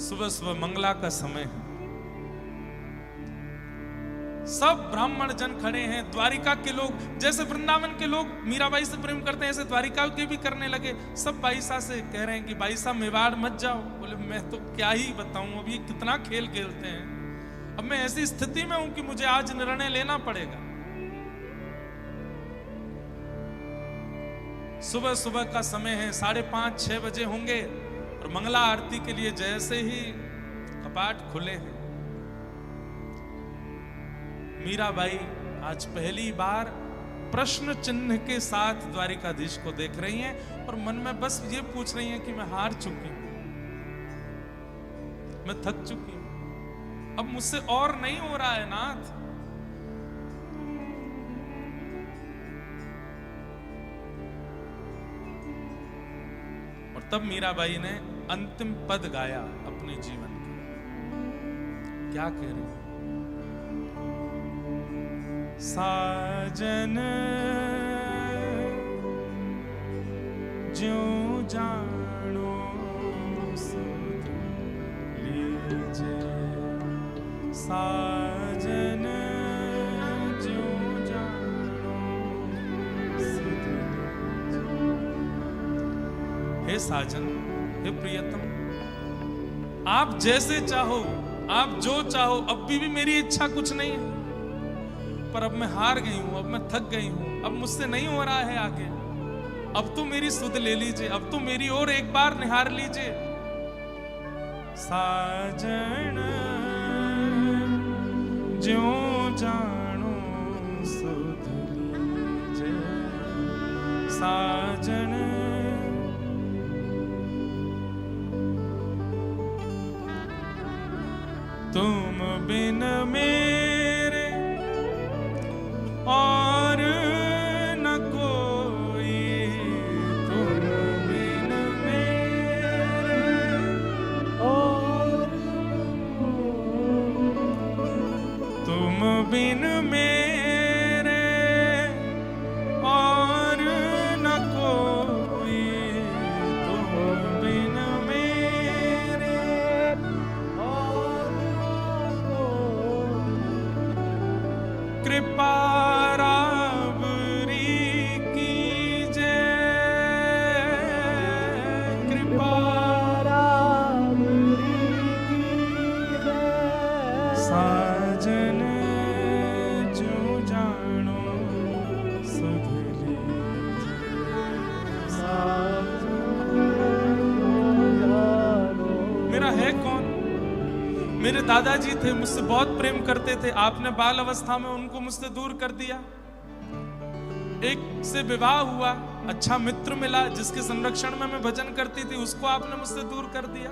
सुबह सुबह मंगला का समय है, सब ब्राह्मण जन खड़े हैं। द्वारिका के लोग, जैसे वृंदावन के लोग मीराबाई से प्रेम करते हैं, ऐसे द्वारिका के भी करने लगे। सब बाईसा से कह रहे हैं कि बाईसा मेवाड़ मत जाओ। बोले मैं तो क्या ही बताऊं, अभी कितना खेल खेलते हैं। अब मैं ऐसी स्थिति में हूं कि मुझे आज निर्णय लेना पड़ेगा। सुबह सुबह का समय है, 5:30-6 बजे होंगे, और मंगला आरती के लिए जैसे ही कपाट खुले हैं, मीराबाई आज पहली बार प्रश्न चिन्ह के साथ द्वारिकाधीश को देख रही हैं और मन में बस ये पूछ रही हैं कि मैं हार चुकी हूं, मैं थक चुकी हूं, अब मुझसे और नहीं हो रहा है नाथ। और तब मीराबाई ने अंतिम पद गाया अपने जीवन का। क्या कह रही है? साजन ज्यों जानो सुध लीजे, साजन ज्यों जानो सुध लीजे। हे साजन, हे प्रियतम, आप जैसे चाहो, आप जो चाहो, अब भी मेरी इच्छा कुछ नहीं है, पर अब मैं हार गई हूं, अब मैं थक गई हूं, अब मुझसे नहीं हो रहा है आगे। अब तो मेरी सुध ले लीजिए, अब तो मेरी ओर एक बार निहार लीजिए। साजन ज्यों जानो सुध लीजिए, साजन तुम बिन मेरे और न कोई, तुम बिन मेरे और तुम बिन मेरे और न कोई, तुम बिन मेरे और कृपा मेरे दादाजी थे, मुझसे बहुत प्रेम करते थे, आपने बाल अवस्था में उनको मुझसे दूर कर दिया। एक से विवाह हुआ, अच्छा मित्र मिला जिसके संरक्षण में मैं भजन करती थी, उसको आपने मुझसे दूर कर दिया।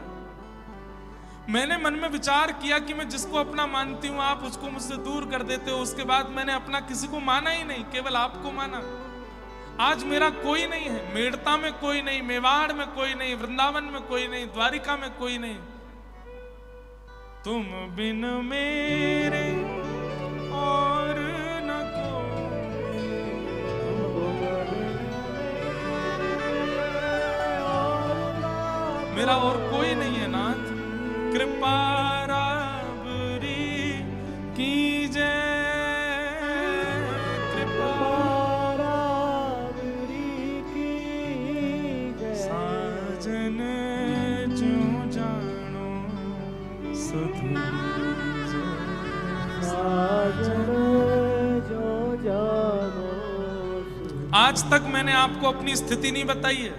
मैंने मन में विचार किया कि मैं जिसको अपना मानती हूँ आप उसको मुझसे दूर कर देते हो। उसके बाद मैंने अपना किसी को माना ही नहीं, केवल आपको माना। आज मेरा कोई नहीं है, मेड़ता में कोई नहीं, मेवाड़ में कोई नहीं, वृंदावन में कोई नहीं, द्वारिका में कोई नहीं। तुम बिन मेरे और न कोई, मेरा और कोई नहीं है नाथ। कृपा राबरी कीजे, कृपा राबरी कीजे, साजन ज्यों जानो सुध लीजे, साजन ज्यों जानो। आज तक मैंने आपको अपनी स्थिति नहीं बताई है।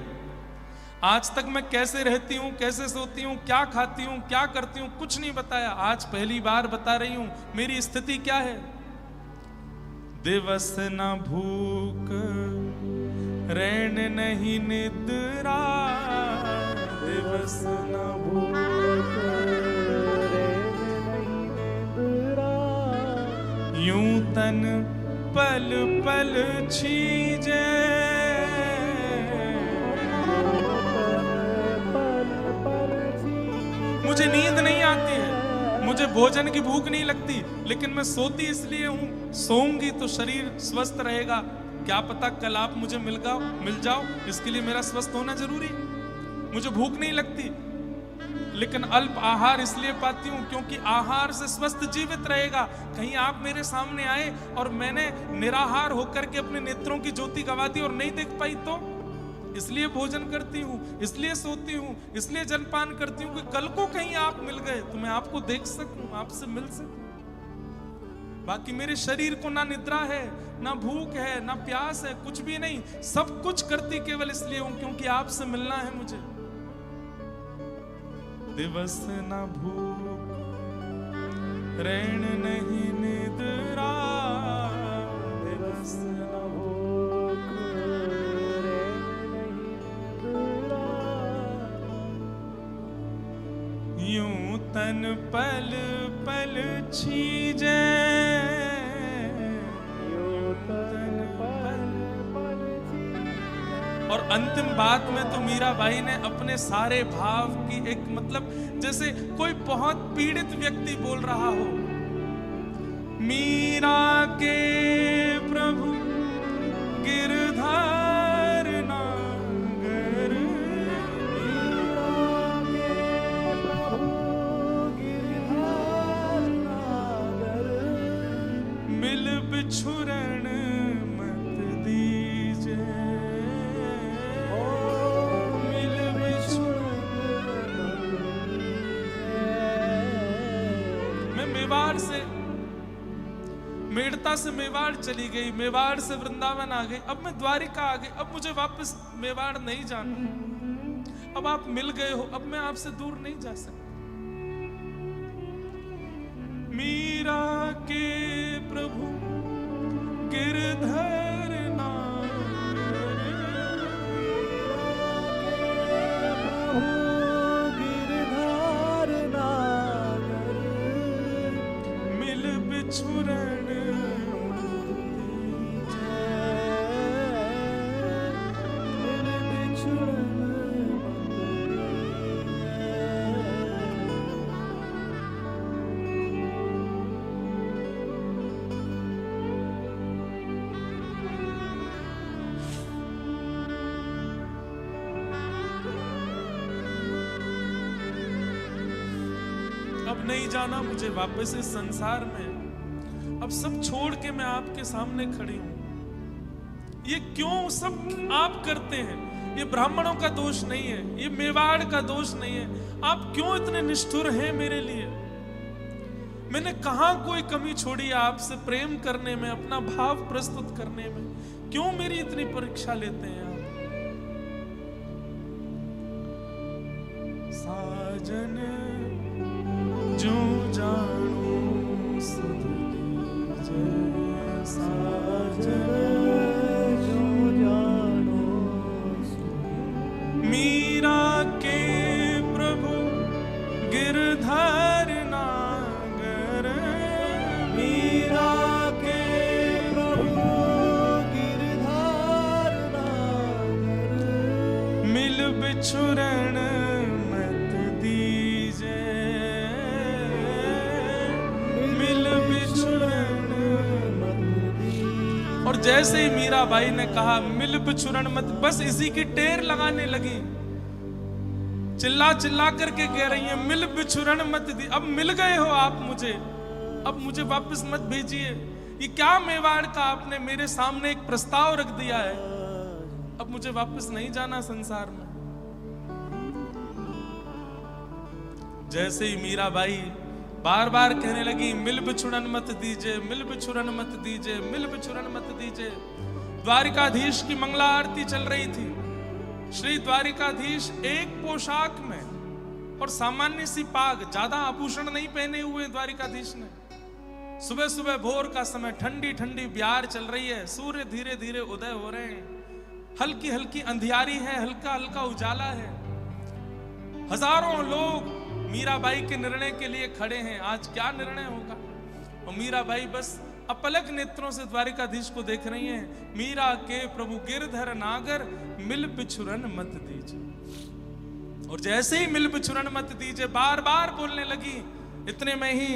आज तक मैं कैसे रहती हूँ, कैसे सोती हूँ, क्या खाती हूँ, क्या करती हूँ, कुछ नहीं बताया। आज पहली बार बता रही हूँ मेरी स्थिति क्या है। दिवस न भूख रैन नहीं निद्रा, दिवस न भूख रैन नहीं निद्रा, यूं तन पल पल छीजे, मुझे नींद नहीं आती है, मुझे भोजन की भूख नहीं लगती, लेकिन मैं सोती इसलिए हूं। सोऊंगी तो शरीर स्वस्थ रहेगा, क्या पता कल आप मुझे मिल जाओ, इसके लिए मेरा स्वस्थ होना जरूरी। मुझे भूख नहीं लगती, लेकिन अल्प आहार इसलिए पाती हूं क्योंकि आहार से स्वस्थ जीवित रहेगा। कहीं आप मेरे सामने आए और मैंने निराहार होकर के अपने नेत्रों की ज्योति गवा दी और नहीं देख पाई तो? इसलिए भोजन करती हूं, इसलिए सोती हूं, इसलिए जलपान करती हूं कि कल को कहीं आप मिल गए तो मैं आपको देख सकूं, आपसे मिल सकूं। बाकी मेरे शरीर को ना निद्रा है, ना भूख है, ना प्यास है, कुछ भी नहीं। सब कुछ करती केवल इसलिए हूं क्योंकि आपसे मिलना है मुझे। दिवस ना भूख, रैन नहीं निद्रा, दिवस ना भूख, रैन नहीं निद्रा। यूं तन पल पल छीजे, और अंतिम बात में तो मीराबाई ने अपने सारे भाव की एक मतलब जैसे कोई बहुत पीड़ित व्यक्ति बोल रहा हो, मीरा के प्रभु गिरधार नागर, मीरा के प्रभु गिरधार नागर, मिल बिछुरण मत दीजे, मेवाड़ से मेड़ता से मेवाड़ चली गई, मेवाड़ से वृंदावन आ गई, अब मैं द्वारिका आ गई, अब मुझे वापस मेवाड़ नहीं जाना। अब आप मिल गए हो, अब मैं आपसे दूर नहीं जा सकता। मीरा के प्रभु गिरधर नागर, गिरधर नागर, मिल बिछुरण अब नहीं जाना मुझे वापस इस संसार में। अब सब छोड़ के मैं आपके सामने खड़ी हूं। ये क्यों सब आप करते हैं? ये ब्राह्मणों का दोष नहीं है, ये मेवाड़ का दोष नहीं है। आप क्यों इतने निष्ठुर हैं मेरे लिए? मैंने कहां कोई कमी छोड़ी आपसे प्रेम करने में, अपना भाव प्रस्तुत करने में? क्यों मेरी इतनी परीक्षा लेते हैं आप? साजन जो जानू सुध लीजे, साजन जो जानू सुध। मीरा के प्रभु गिरधर नागर, मीरा के प्रभु गिरधर नागर, मिल बिछुरण मत दीजे, और जैसे ही मीराबाई ने कहा मिल बिछुरण मत, बस इसी की टेर लगाने लगी। चिल्ला चिल्ला करके कह रही है मिल बिछुरण मत दी। अब मिल गए हो आप मुझे, अब मुझे वापस मत भेजिए। ये क्या मेवाड़ का आपने मेरे सामने एक प्रस्ताव रख दिया है? अब मुझे वापस नहीं जाना संसार में। जैसे ही मीराबाई बार बार कहने लगी मिल बिछुड़न मत दीजिए, मिल बिछुड़न मत दीजिए, मिल बिछुड़न मत दीजिए। द्वारिकाधीश की मंगला आरती चल रही थी। श्री द्वारिकाधीश एक पोशाक में और सामान्य सी पाग, ज्यादा आभूषण नहीं पहने हुए द्वारिकाधीश ने। सुबह सुबह भोर का समय, ठंडी ठंडी ब्यार चल रही है, सूर्य धीरे धीरे उदय हो रहे हैं, हल्की हल्की अंधियारी है, हल्का हल्का उजाला है। हजारों लोग मीराबाई के निर्णय के लिए खड़े हैं। आज क्या निर्णय होगा? और मीराबाई बस अपलक नेत्रों से द्वारिकाधीश को देख रही हैं। मीरा के प्रभु गिरधर नागर, मिल बिछुरन मत दीजिए। और जैसे ही मिल बिछुरन मत दीजिए बार बार बोलने लगी। इतने में ही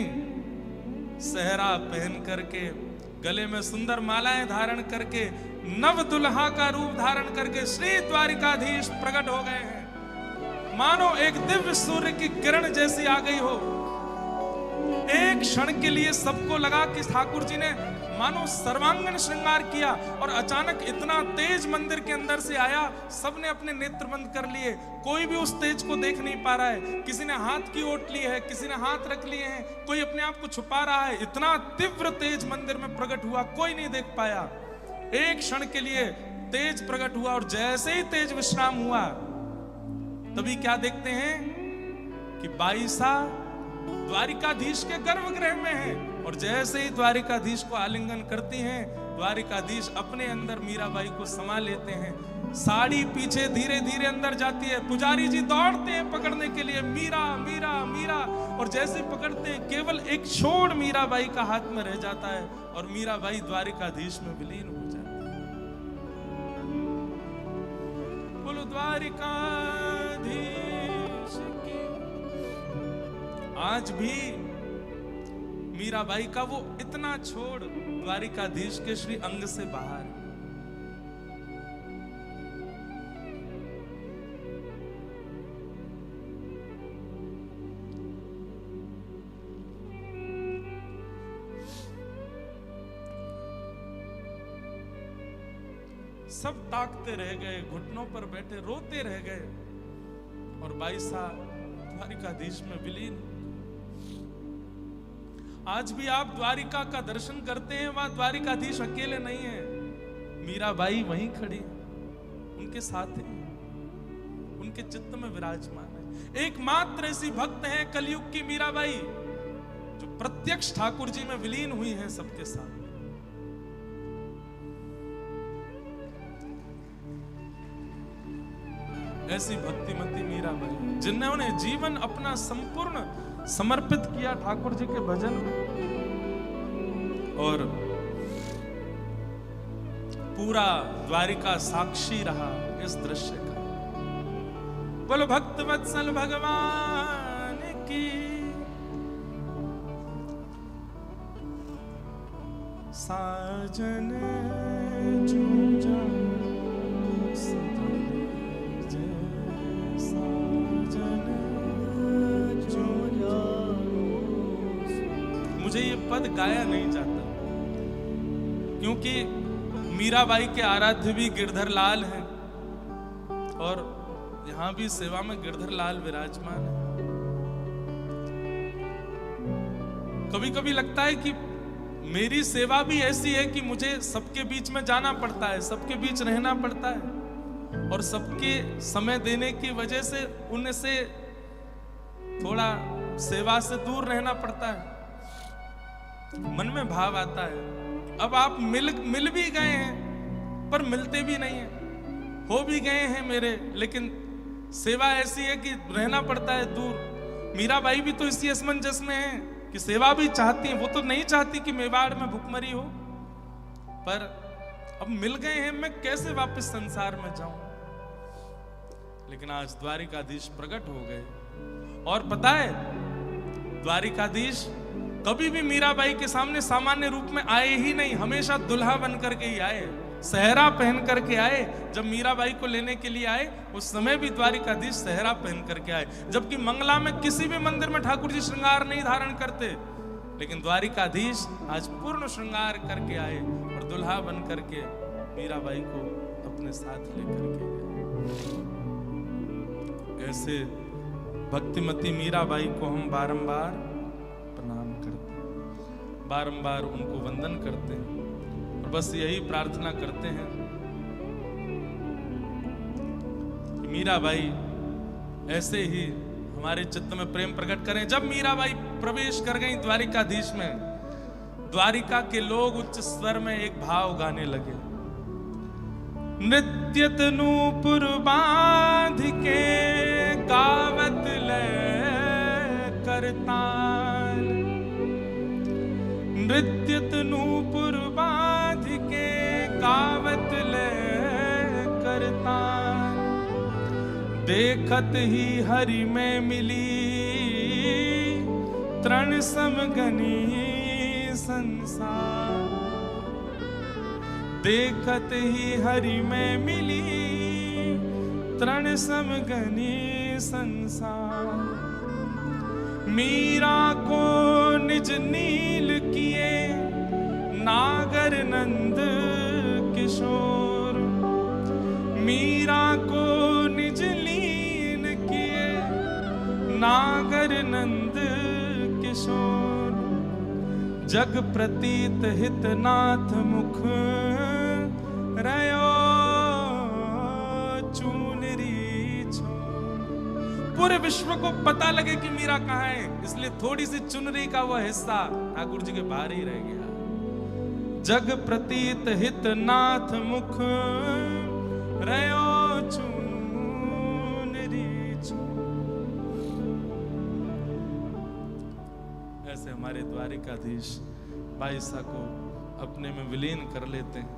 सहरा पहन करके, गले में सुंदर मालाएं धारण करके, नव दुल्हा का रूप धारण करके श्री द्वारिकाधीश प्रकट हो गए हैं। मानो एक दिव्य सूर्य की किरण जैसी आ गई हो। एक क्षण के लिए सबको लगा कि ठाकुर जी ने मानो सर्वांगन श्रृंगार किया, और अचानक इतना तेज मंदिर के अंदर से आया, सबने अपने नेत्र बंद कर लिए, कोई भी उस तेज को देख नहीं पा रहा है। किसी ने हाथ की ओट ली है, किसी ने हाथ रख लिए हैं, कोई अपने आप को छुपा रहा है। इतना तीव्र तेज मंदिर में प्रकट हुआ, कोई नहीं देख पाया। एक क्षण के लिए तेज प्रकट हुआ, और जैसे ही तेज विश्राम हुआ, तभी क्या देखते हैं कि बाईसा द्वारिकाधीश के गर्भगृह में है, और जैसे ही द्वारिकाधीश को आलिंगन करती हैं, द्वारिकाधीश अपने अंदर मीराबाई को समा लेते हैं। साड़ी पीछे धीरे धीरे अंदर जाती है, पुजारी जी दौड़ते हैं पकड़ने के लिए, मीरा मीरा मीरा, और जैसे पकड़ते हैं केवल एक छोड़ मीराबाई का हाथ में रह जाता है, और मीराबाई द्वारिकाधीश में विलीन हो जाती है। बोलो द्वारिकाधीश की। आज भी मीराबाई का वो इतना छोड़ द्वारिकाधीश के श्री अंग से बाहर है। सब ताकते रह गए, घुटनों पर बैठे रोते रह गए, और बाईसा द्वारिकाधीश में विलीन। आज भी आप द्वारिका का दर्शन करते हैं, वहां द्वारिकाधीश अकेले नहीं है, मीराबाई वहीं खड़ी, उनके साथ है, उनके चित्त में विराजमान है। एकमात्र ऐसी भक्त है कलयुग की मीराबाई, जो प्रत्यक्ष ठाकुर जी में विलीन हुई है सबके साथ। ऐसी भक्तिमती मीराबाई, जिन्होंने जीवन अपना संपूर्ण समर्पित किया ठाकुर जी के भजन में, और पूरा द्वारिका साक्षी रहा इस दृश्य का। बोलो भक्त वत्सल भगवान की। साजन जूझा मुझे ये पद गाया नहीं जाता, क्योंकि मीराबाई के आराध्य भी गिरधर लाल हैं, और यहां भी सेवा में गिरधर लाल विराजमान है। कभी कभी लगता है कि मेरी सेवा भी ऐसी है कि मुझे सबके बीच में जाना पड़ता है, सबके बीच रहना पड़ता है, और सबके समय देने की वजह से उनसे थोड़ा सेवा से दूर रहना पड़ता है। मन में भाव आता है, अब आप मिल भी गए हैं, पर मिलते भी नहीं हैं, हो भी गए हैं मेरे, लेकिन सेवा ऐसी है कि रहना पड़ता है दूर। मीराबाई भी तो इसी असमंजस में है कि सेवा भी चाहती है, वो तो नहीं चाहती कि मेवाड़ में भुखमरी हो, पर अब मिल गए हैं, मैं कैसे वापस संसार में जाऊं। लेकिन आज द्वारिकाधीश प्रकट हो गए, और पता है द्वारिकाधीश कभी भी मीराबाई के सामने सामान्य रूप में आए ही नहीं, हमेशा दुल्हा बन करके ही आए, सहरा पहन करके आए। जब मीराबाई को लेने के लिए आए, उस समय भी द्वारिकाधीश सहरा पहन करके आए, जबकि मंगला में किसी भी मंदिर में ठाकुर जी श्रृंगार नहीं धारण करते, लेकिन द्वारिकाधीश आज पूर्ण श्रृंगार करके आए, और दुल्हा बन करके मीराबाई को अपने साथ लेकर के गए। ऐसे भक्तिमती मीराबाई को हम बारंबार प्रणाम करते हैं, बारंबार उनको वंदन करते हैं, और बस यही प्रार्थना करते हैं कि मीराबाई ऐसे ही हमारे चित्त में प्रेम प्रकट करें। जब मीराबाई प्रवेश कर गई द्वारिकाधीश में, द्वारिका के लोग उच्च स्वर में एक भाव गाने लगे। नृत्य नूपुर बांध के गावत ले करताल, नृत्य नूपुर बांध के गावत ले करताल, देखत ही हरि में मिली तृण समगनी संसार, देखत ही हरि में मिली तृण समगनी संसार। मीरा को निज नील किए नागर नंद किशोर। मीरा को निज लीन किए नागर नंद किशोर। जग प्रतीत हित नाथ मुख रयो चुनरी छोर। पूरे विश्व को पता लगे कि मीरा कहाँ है, इसलिए थोड़ी सी चुनरी का वह हिस्सा ठाकुर जी के बाहर ही रह गया। जग प्रतीत हित नाथ मुख रयो चुनरी छोर। ऐसे हमारे द्वारिकाधीश बाईसा को अपने में विलीन कर लेते हैं।